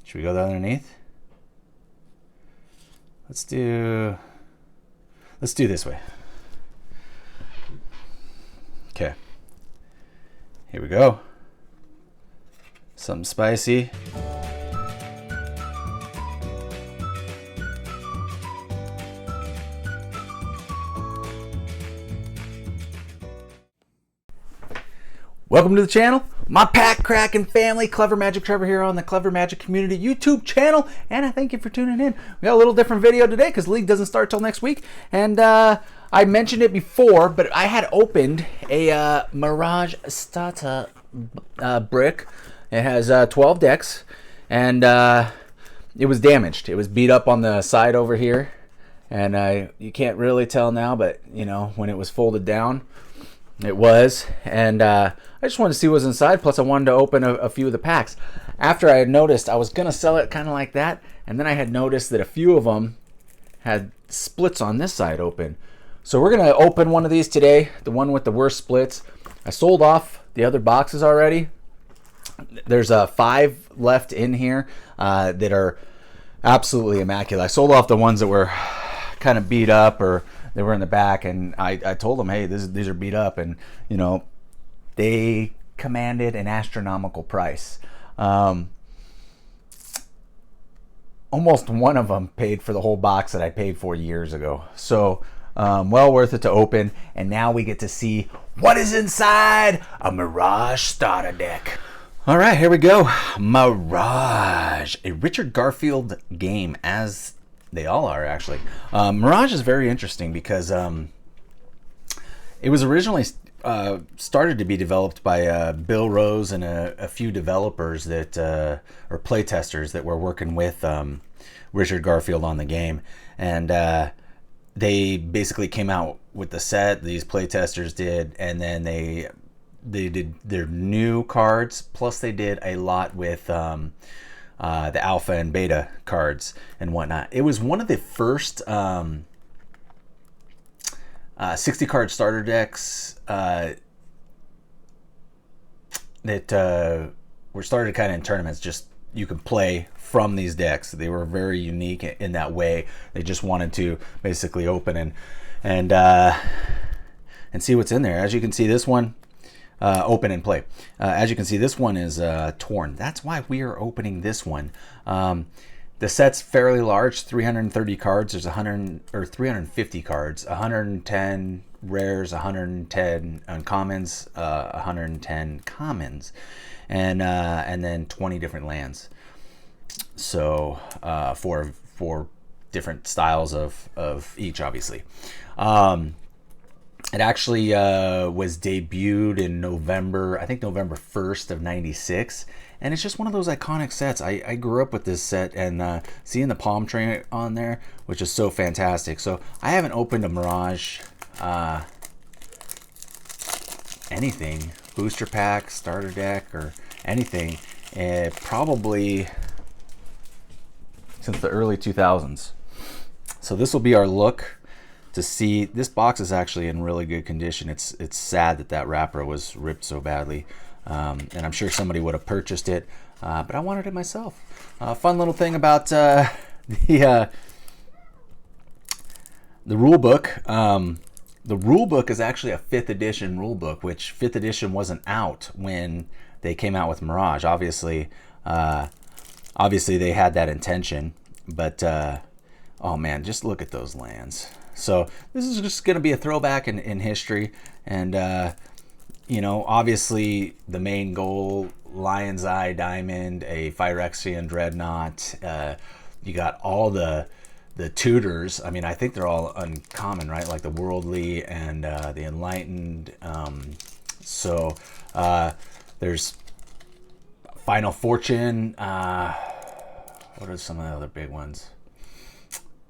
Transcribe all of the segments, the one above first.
Should we go down underneath? Let's do this way. Okay. Here we go. Something spicy. Welcome to the channel, my pack cracking family. Clever Magic Trevor here on the Clever Magic Community YouTube channel, and I thank you for tuning in. We got a little different video today because League doesn't start till next week, and I mentioned it before, but I had opened a Mirage starter brick. It has 12 decks, and it was damaged. It was beat up on the side over here, and you can't really tell now, but you know, when it was folded down, it was. And I just wanted to see what was inside, plus I wanted to open a few of the packs. After I had noticed, I was going to sell it kind of like that, and then I had noticed that a few of them had splits on this side open. So we're going to open one of these today, the one with the worst splits. I sold off the other boxes already. There's 5 left in here that are absolutely immaculate. I sold off the ones that were kind of beat up, or they were in the back, and I told them, hey, these are beat up, and you know, they commanded an astronomical price. Almost one of them paid for the whole box that I paid for years ago. So well worth it to open, and now we get to see what is inside a Mirage starter deck. All right, here we go. Mirage, a Richard Garfield game, as they all are, actually. Mirage is very interesting because it was originally started to be developed by Bill Rose and a few developers that or playtesters that were working with Richard Garfield on the game, and they basically came out with the set. These playtesters did, and then they did their new cards, plus they did a lot with the alpha and beta cards and whatnot. It was one of the first 60 card starter decks that were started kind of in tournaments. Just you could play from these decks. They were very unique in that way. They just wanted to basically open and see what's in there. As you can see, this one open and play. As you can see, this one is torn. That's why we are opening this one. The set's fairly large, 330 cards. There's 350 cards, 110 rares, 110 uncommons, 110 commons, and then 20 different lands. So for different styles of each, obviously. It actually was debuted in November, I think November 1st of 96. And it's just one of those iconic sets. I grew up with this set, and seeing the palm tree on there, which is so fantastic. So I haven't opened a Mirage anything, booster pack, starter deck, or anything, probably since the early 2000s. So this will be our look to see. This box is actually in really good condition. It's sad that wrapper was ripped so badly. And I'm sure somebody would have purchased it, but I wanted it myself. Fun little thing about the rule book. The rule book is actually a 5th edition rule book, which 5th edition wasn't out when they came out with Mirage. Obviously they had that intention, but oh man, just look at those lands. So this is just going to be a throwback in history, and you know, obviously the main goal, Lion's Eye Diamond, a Phyrexian Dreadnought. You got all the tutors. I mean, I think they're all uncommon, right? Like the Worldly and the Enlightened. So there's Final Fortune. What are some of the other big ones?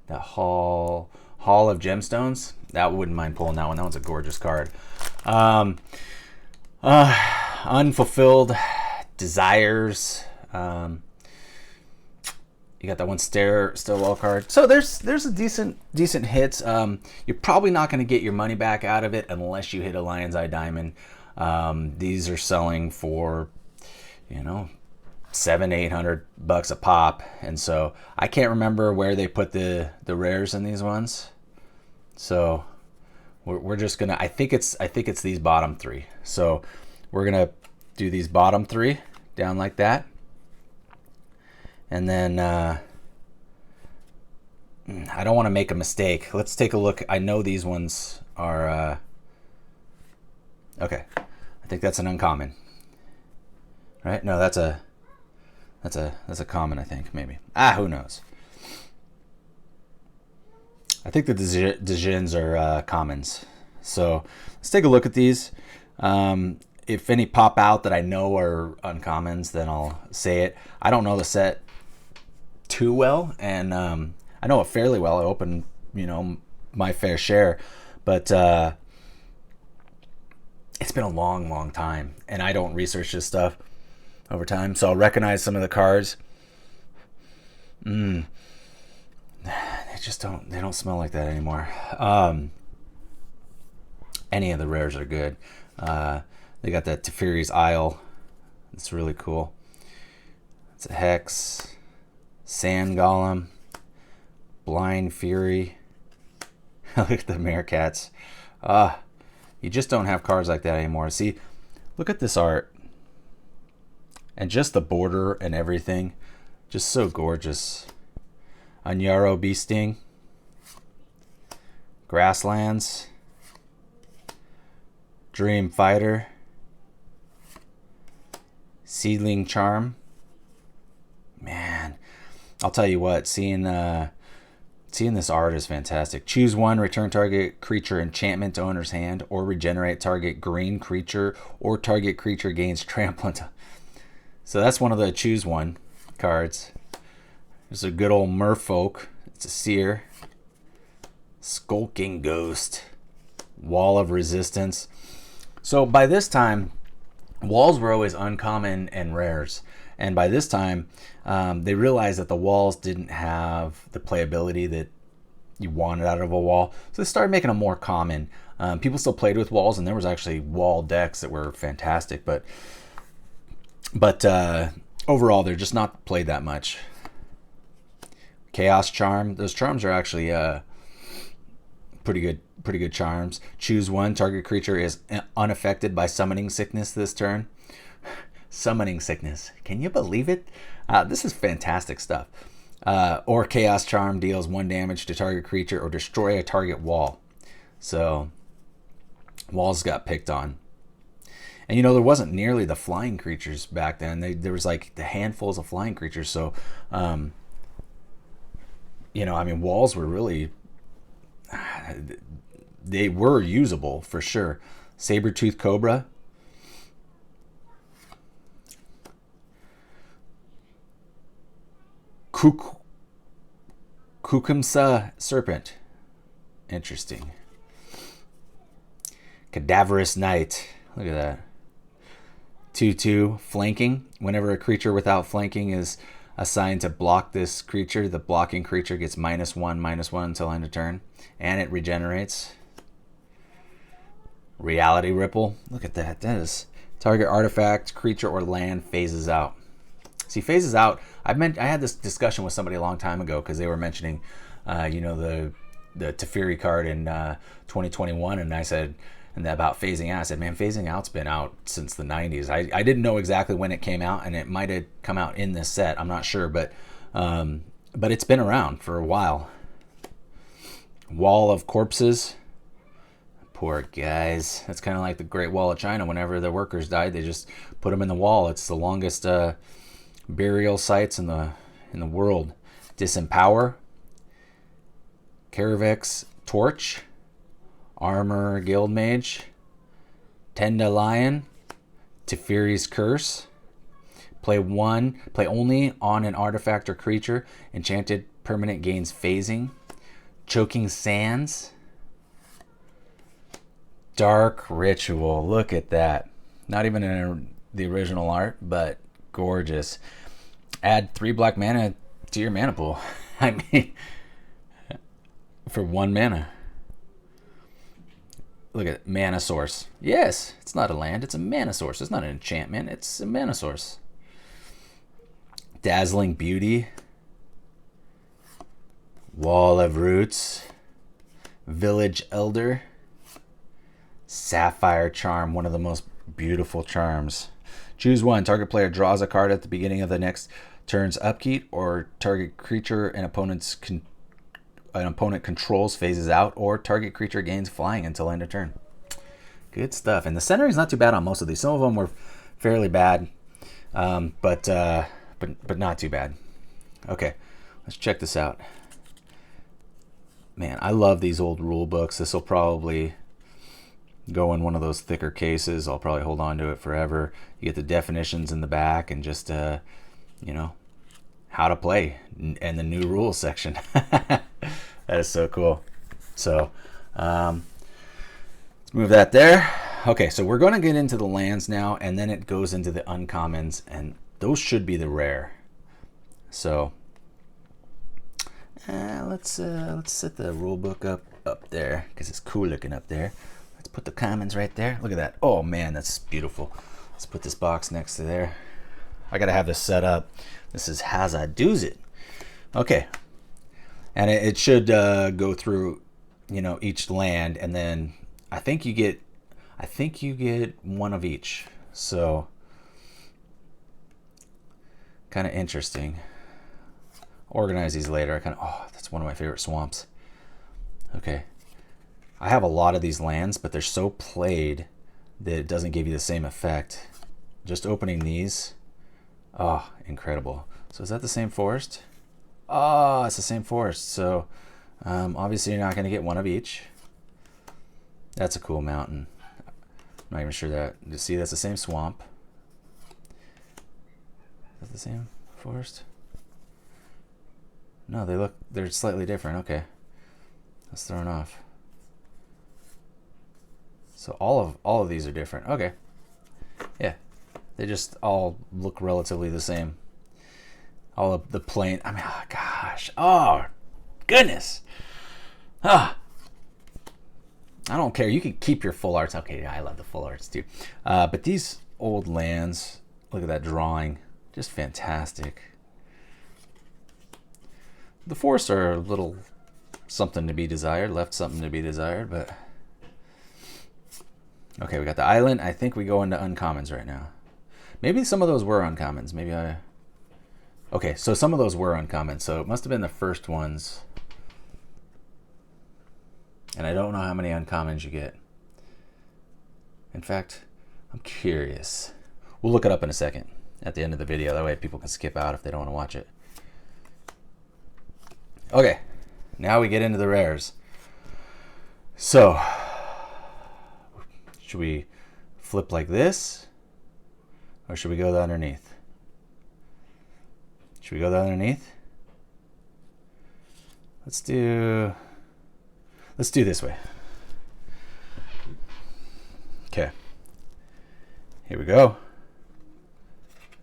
The Hall of Gemstones. That wouldn't mind pulling that one. That one's a gorgeous card. Unfulfilled Desires. You got that one Stillwell card. So there's a decent hits. You're probably not going to get your money back out of it unless you hit a Lion's Eye Diamond. These are selling for, you know, $700-800 a pop, and so I can't remember where they put the rares in these ones. So we're just gonna, I think it's these bottom three. So we're gonna do these bottom three down like that, and then I don't want to make a mistake. Let's take a look. I know these ones are okay. I think that's an uncommon, right? No, that's a common, I think, maybe. Who knows? I think the Dijins are commons. So let's take a look at these. If any pop out that I know are uncommons, then I'll say it. I don't know the set too well, and I know it fairly well. I opened, my fair share, but it's been a long time, and I don't research this stuff over time, so I'll recognize some of the cards. They don't smell like that anymore. Any of the rares are good. They got that Teferi's Isle. It's really cool. It's a Hex, Sand Golem, Blind Fury. Look at the Meerkats. You just don't have cards like that anymore. See, look at this art. And just the border and everything. Just so gorgeous. Anyaro Beasting. Grasslands. Dream Fighter. Seedling Charm. Man, I'll tell you what, seeing this art is fantastic. Choose one, return target creature enchantment to owner's hand, or regenerate target green creature, or target creature gains trample. So that's one of the choose one cards. There's a good old merfolk. It's a seer. Skulking Ghost. Wall of Resistance. So by this time, walls were always uncommon and rares. And by this time, they realized that the walls didn't have the playability that you wanted out of a wall. So they started making them more common. People still played with walls, and there was actually wall decks that were fantastic. But overall, they're just not played that much. Chaos Charm. Those charms are actually pretty good charms. Choose one. Target creature is unaffected by summoning sickness this turn. Summoning sickness. Can you believe it? This is fantastic stuff. Or Chaos Charm deals 1 damage to target creature or destroy a target wall. So walls got picked on. And there wasn't nearly the flying creatures back then. There was like the handfuls of flying creatures. So, walls were really, they were usable for sure. Saber-tooth Cobra. Kukumsa Serpent. Interesting. Cadaverous Knight. Look at that. 2/2 flanking. Whenever a creature without flanking is assigned to block this creature, the blocking creature gets -1/-1 until end of turn. And it regenerates. Reality Ripple. Look at that. That is target artifact, creature, or land phases out. See, phases out. I had this discussion with somebody a long time ago because they were mentioning, the Teferi card in 2021, and I said, about phasing out. I said, man, phasing out's been out since the 90s. I didn't know exactly when it came out, and it might have come out in this set. I'm not sure, but it's been around for a while. Wall of Corpses. Poor guys. That's kind of like the Great Wall of China. Whenever the workers died, they just put them in the wall. It's the longest burial sites in the world. Disempower. Caravex Torch. Armor Guildmage. Tendalion. Teferi's Curse. Play only on an artifact or creature. Enchanted permanent gains phasing. Choking Sands. Dark Ritual. Look at that. Not even in the original art, but gorgeous. Add 3 black mana to your mana pool. I mean, for 1 mana. Look at Mana Source. Yes, it's not a land, it's a mana source. It's not an enchantment, it's a mana source. Dazzling Beauty, Wall of Roots, Village Elder, Sapphire Charm, one of the most beautiful charms. Choose one. Target player draws a card at the beginning of the next turn's upkeep, or target creature an opponent controls phases out, or target creature gains flying until end of turn. Good stuff. And the centering is not too bad on most of these. Some of them were fairly bad, but not too bad. Okay, let's check this out. Man, I love these old rule books. This will probably go in one of those thicker cases. I'll probably hold on to it forever. You get the definitions in the back and just, you know, how to play and the new rules section. That is so cool. So, let's move that there. Okay, so we're going to get into the lands now, and then it goes into the uncommons, and those should be the rare. So, let's set the rule book up there because it's cool looking up there. Let's put the commons right there. Look at that. Oh man, that's beautiful. Let's put this box next to there. I gotta have this set up. This is Has I Do's It. Okay, and it should go through, you know, each land, and then I think you get one of each. So kind of interesting. Organize these later. That's one of my favorite swamps. Okay. I have a lot of these lands, but they're so played that it doesn't give you the same effect. Just opening these, oh, incredible. So is that the same forest? Oh, it's the same forest. So obviously you're not going to get one of each. That's a cool mountain. I'm not even sure that. You see, that's the same swamp. Is that the same forest? No, they're slightly different. Okay. That's thrown off. So all of these are different. Okay. Yeah. They just all look relatively the same. All of the plain. I mean, oh gosh. Oh, goodness. Ah. I don't care. You can keep your full arts. Okay, I love the full arts too. But these old lands, look at that drawing. Just fantastic. The forests are a little something to be desired. Left something to be desired, but... Okay, we got the island. I think we go into uncommons right now. Maybe some of those were uncommons. Okay, so some of those were uncommons. So it must have been the first ones. And I don't know how many uncommons you get. In fact, I'm curious. We'll look it up in a second at the end of the video. That way people can skip out if they don't want to watch it. Okay, now we get into the rares. So, should we flip like this? Or should we go the underneath? Should we go the underneath? Let's do this way. Okay. Here we go.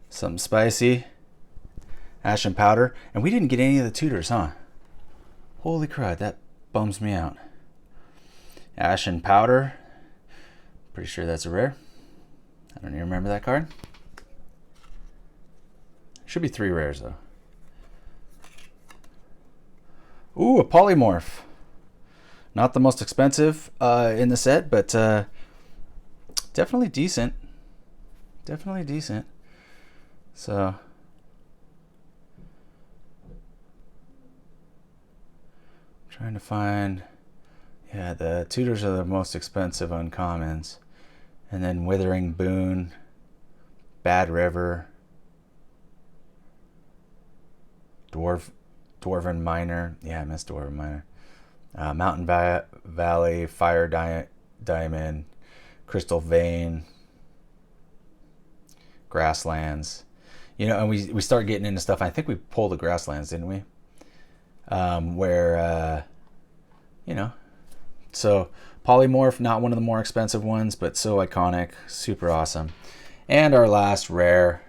Something spicy. Ashen powder. And we didn't get any of the tutors, huh? Holy crud, that bums me out. Ashen powder. Pretty sure that's a rare. I don't even remember that card. Should be 3 rares though. Ooh, a polymorph. Not the most expensive in the set, but definitely decent. Definitely decent. So, trying to find, yeah, the tutors are the most expensive uncommons. And then Withering Boon, Bad River, Dwarven Miner. Yeah, I missed Dwarven Miner. Mountain Valley, Fire Diamond, Crystal Vein, Grasslands. You know, and we start getting into stuff. I think we pulled the Grasslands, didn't we? You know, so polymorph, not one of the more expensive ones, but so iconic, super awesome. And our last rare,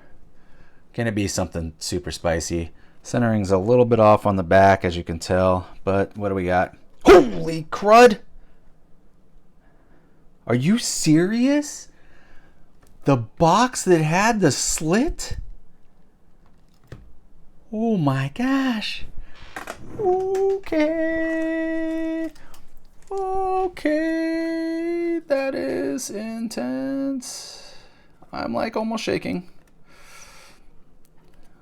gonna be something super spicy. Centering's a little bit off on the back, as you can tell, but what do we got? Holy crud! Are you serious? The box that had the slit? Oh my gosh. Okay. Okay. That is intense. I'm like almost shaking.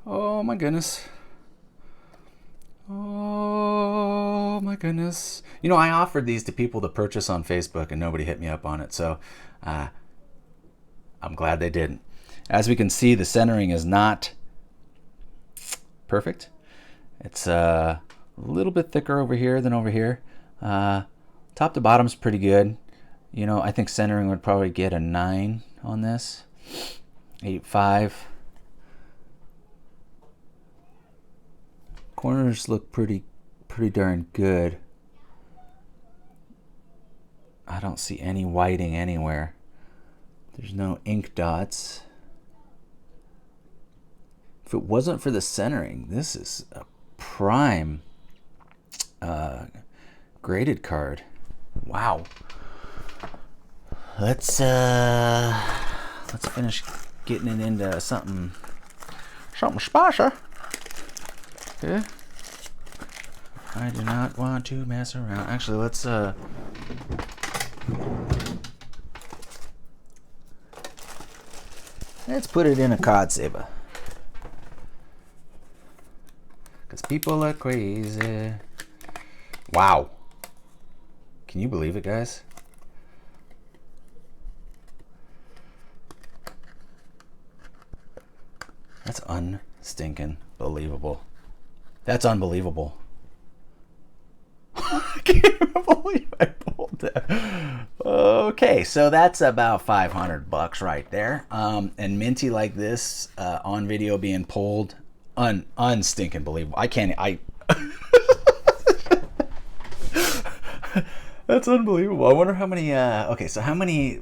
Oh my goodness. Oh my goodness. You know, I offered these to people to purchase on Facebook and nobody hit me up on it. So I'm glad they didn't. As we can see, the centering is not perfect. It's a little bit thicker over here than over here. Top to bottom's pretty good. You know, I think centering would probably get a 9 on this. 8.5. Corners look pretty darn good. I don't see any whiting anywhere. There's no ink dots. If it wasn't for the centering, this is a prime graded card. Wow. Let's finish getting it into something special. Okay. I do not want to mess around. Actually, let's put it in a card saver. Because people are crazy. Wow. Can you believe it, guys? That's unstinking believable. That's unbelievable. I can't even believe I pulled that. Okay, so that's about $500 right there. And minty like this on video being pulled, unstinking believable. That's unbelievable. I wonder how many. Okay, so how many?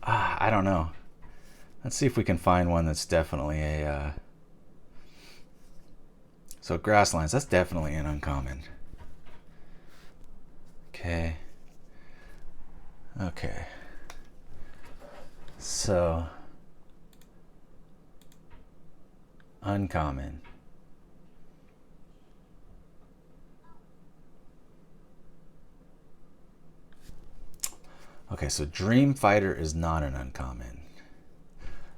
I don't know. Let's see if we can find one that's definitely a. So grasslands, that's definitely an uncommon. Okay. So uncommon. Okay, so Dream Fighter is not an uncommon.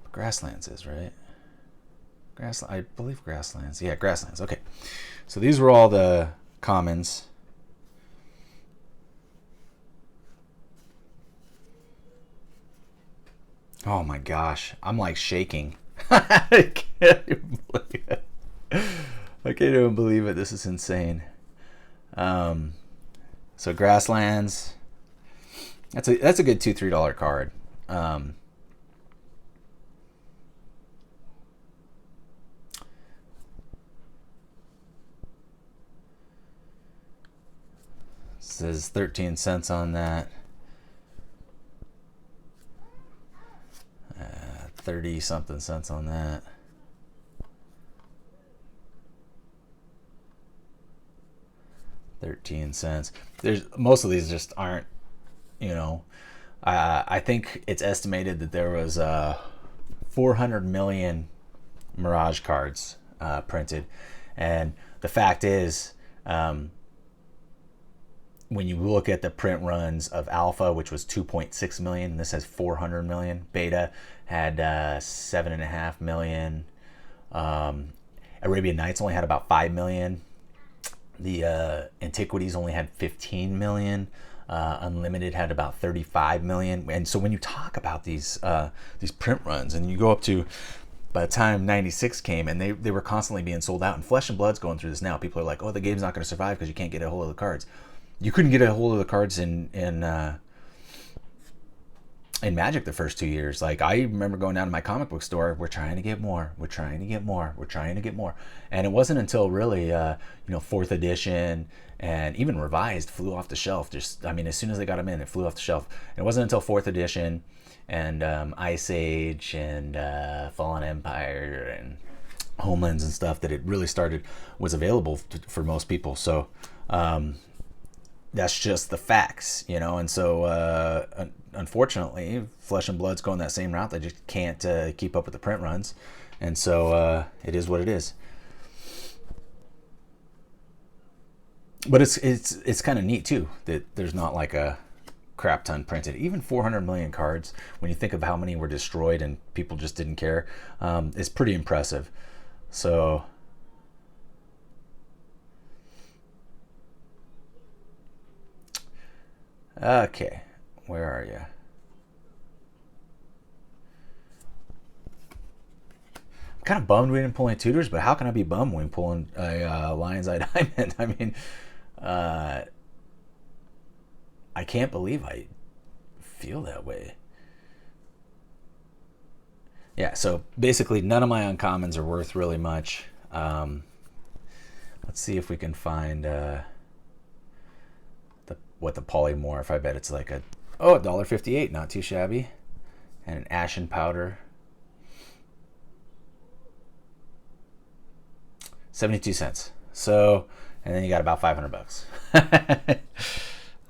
But Grasslands is, right? I believe Grasslands. Yeah, Grasslands. Okay. So these were all the commons. Oh my gosh. I'm like shaking. I can't even believe it. I can't even believe it. This is insane. So Grasslands. That's a good $2-3 card. Says 13 cents on that. 30 something cents on that. $0.13. There's most of these just aren't, you know. I think it's estimated that there was 400 million Mirage cards printed, and the fact is, when you look at the print runs of Alpha, which was 2.6 million, and this has 400 million. Beta had 7.5 million. Arabian Nights only had about 5 million. The Antiquities only had 15 million. Unlimited had about 35 million. And so when you talk about these print runs, and you go up to, by the time 96 came, and they were constantly being sold out, and Flesh and Blood's going through this now. People are like, oh, the game's not going to survive because you can't get a hold of the cards. You couldn't get a hold of the cards in Magic the first 2 years. Like, I remember going down to my comic book store. We're trying to get more. We're trying to get more. We're trying to get more. And it wasn't until really, 4th edition and even revised flew off the shelf. As soon as they got them in, it flew off the shelf. And it wasn't until 4th edition and Ice Age and Fallen Empire and Homelands and stuff that it really was available for most people. So, that's just the facts, you know. And so unfortunately, Flesh and Blood's going that same route. They just can't keep up with the print runs, and so it is what it is. But it's kind of neat too that there's not like a crap ton printed. Even 400 million cards, when you think of how many were destroyed and people just didn't care, is pretty impressive. So okay, where are you? I'm kind of bummed we didn't pull any tutors, but how can I be bummed when pulling a Lion's Eye Diamond? I mean, uh, I can't believe I feel that way. Yeah, so basically none of my uncommons are worth really much. Let's see if we can find what the polymorph. I bet it's like a $1.58, not too shabby, and an ashen powder, 72 cents. So, and then you got about 500 bucks.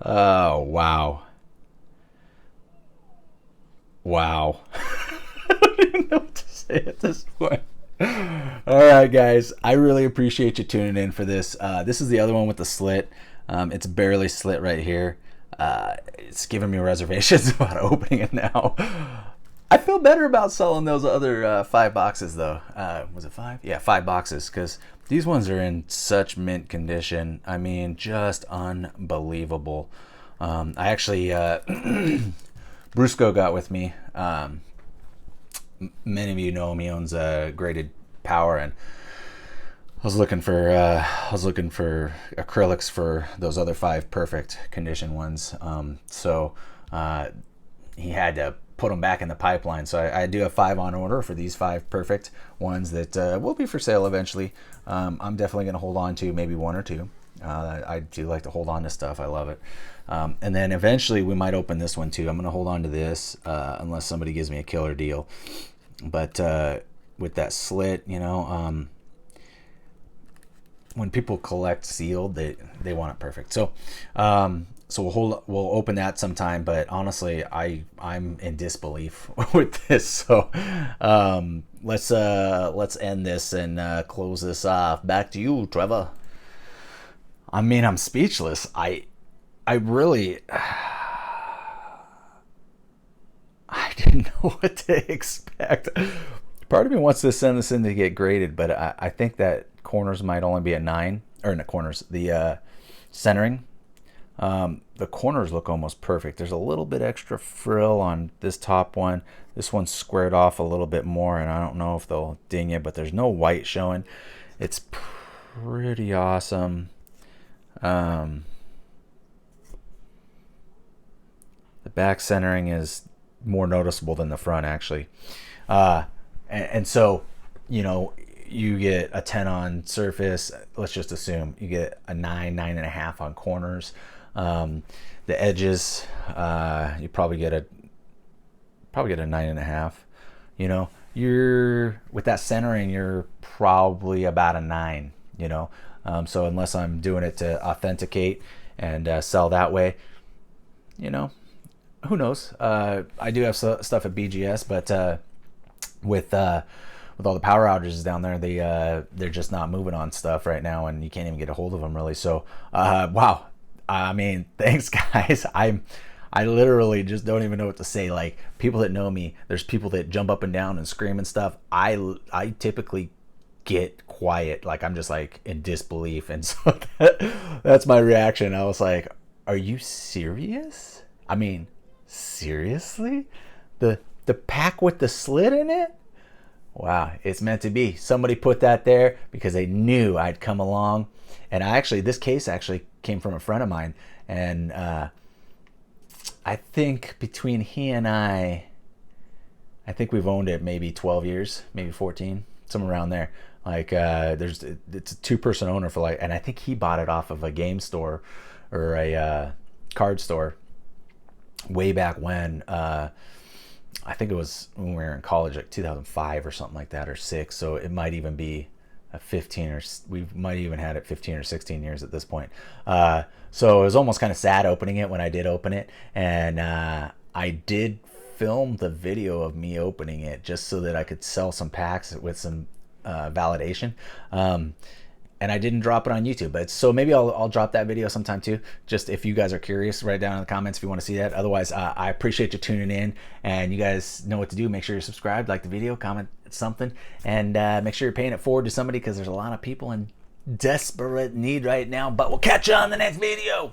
Oh wow, wow. I don't even know what to say at this point. All right, guys, I really appreciate you tuning in for this. This is the other one with the slit. It's barely slit right here. It's giving me reservations about opening it now. I feel better about selling those other 5 boxes, though. Was it 5? Yeah, 5 boxes, because these ones are in such mint condition. I mean, just unbelievable. I actually, Brusco got with me. Many of you know him. He owns Graded Power, and I was looking for acrylics for those other 5 perfect condition ones. So he had to put them back in the pipeline. So I do have 5 on order for these 5 perfect ones that will be for sale eventually. I'm definitely going to hold on to maybe 1 or 2. I do like to hold on to stuff. I love it. And then eventually we might open this one too. I'm going to hold on to this unless somebody gives me a killer deal. But with that slit, you know, when people collect sealed, they want it perfect. So we'll open that sometime. But honestly, I'm in disbelief with this. So let's end this and close this off. Back to you, Trevor. I mean, I'm speechless. I really I didn't know what to expect. Part of me wants to send this in to get graded, but I think that corners might only be a 9, or not corners, the centering. The corners look almost perfect. There's a little bit extra frill on this top one. This one's squared off a little bit more, and I don't know if they'll ding it, but there's no white showing. It's pretty awesome. The back centering is more noticeable than the front, actually. And so, you know, you get a 10 on surface. Let's just assume you get a 9.5 on corners. The edges, you probably get a 9.5. You know, you're with that centering, you're probably about a 9. You know, so unless I'm doing it to authenticate and sell that way, you know, who knows? I do have stuff at BGS, but with all the power outages down there, they're just not moving on stuff right now, and you can't even get a hold of them really. So wow, I mean, thanks guys. I literally just don't even know what to say. Like, people that know me, there's people that jump up and down and scream and stuff. I typically get quiet, like I'm just like in disbelief, and so that's my reaction. I was like, are you serious? I mean, seriously? The pack with the slit in it? Wow, it's meant to be. Somebody put that there because they knew I'd come along. And this case actually came from a friend of mine, and I think between he and I think we've owned it maybe 12 years, maybe 14, somewhere around there. Like it's a 2-person owner for like, and I think he bought it off of a game store or a card store way back when. I think it was when we were in college, like 2005 or something like that, or 6. So it might even be 15 or we might even had it 15 or 16 years at this point. So it was almost kind of sad opening it when I did open it, and I did film the video of me opening it just so that I could sell some packs with some validation. And I didn't drop it on YouTube, but so maybe I'll drop that video sometime too. Just if you guys are curious, write down in the comments if you want to see that. Otherwise, I appreciate you tuning in, and you guys know what to do. Make sure you're subscribed, like the video, comment something, and make sure you're paying it forward to somebody, because there's a lot of people in desperate need right now. But we'll catch you on the next video.